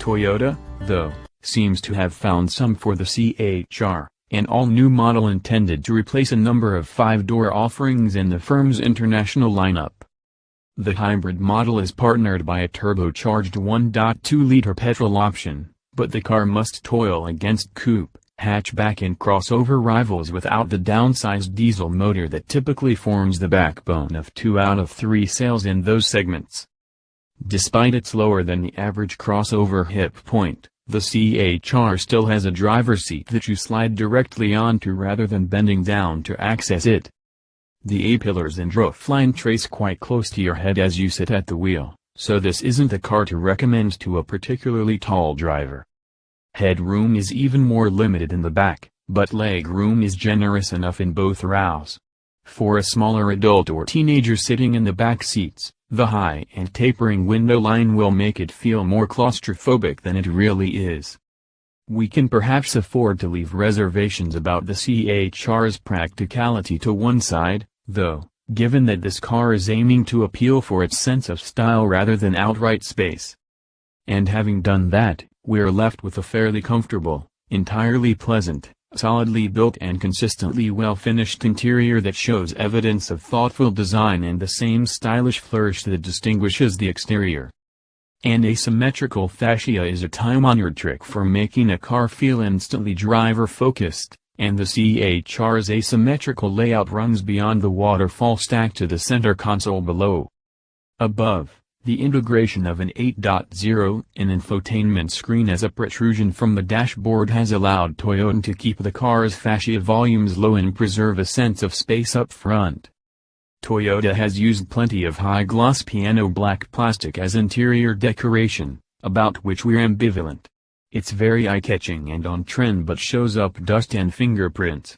Toyota, though, seems to have found some for the CHR, an all-new model intended to replace a number of 5-door offerings in the firm's international lineup. The hybrid model is partnered by a turbocharged 1.2-liter petrol option, but the car must toil against coupe, hatchback and crossover rivals without the downsized diesel motor that typically forms the backbone of 2 out of 3 sales in those segments. Despite its lower than the average crossover hip point, the CHR still has a driver's seat that you slide directly onto rather than bending down to access it. The A-pillars and roofline trace quite close to your head as you sit at the wheel, so this isn't a car to recommend to a particularly tall driver. Headroom is even more limited in the back, but leg room is generous enough in both rows. For a smaller adult or teenager sitting in the back seats, the high and tapering window line will make it feel more claustrophobic than it really is. We can perhaps afford to leave reservations about the CHR's practicality to one side, though, given that this car is aiming to appeal for its sense of style rather than outright space. And having done that, we're left with a fairly comfortable, entirely pleasant, solidly built and consistently well-finished interior that shows evidence of thoughtful design and the same stylish flourish that distinguishes the exterior. An asymmetrical fascia is a time-honored trick for making a car feel instantly driver-focused, and the CHR's asymmetrical layout runs beyond the waterfall stack to the center console below. Above, the integration of an 8.0 infotainment screen as a protrusion from the dashboard has allowed Toyota to keep the car's fascia volumes low and preserve a sense of space up front. Toyota has used plenty of high-gloss piano black plastic as interior decoration, about which we're ambivalent. It's very eye-catching and on-trend but shows up dust and fingerprints.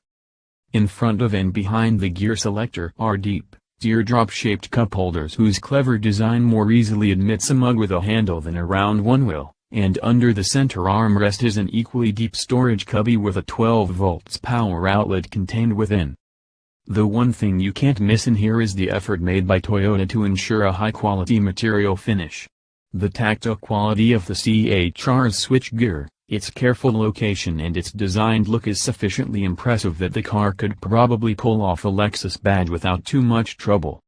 In front of and behind the gear selector are deep, teardrop-shaped cup holders whose clever design more easily admits a mug with a handle than a round one will, and under the center armrest is an equally deep storage cubby with a 12 volts power outlet contained within. The one thing you can't miss in here is the effort made by Toyota to ensure a high-quality material finish. The tactile quality of the CHR's switchgear, its careful location and its designed look is sufficiently impressive that the car could probably pull off a Lexus badge without too much trouble.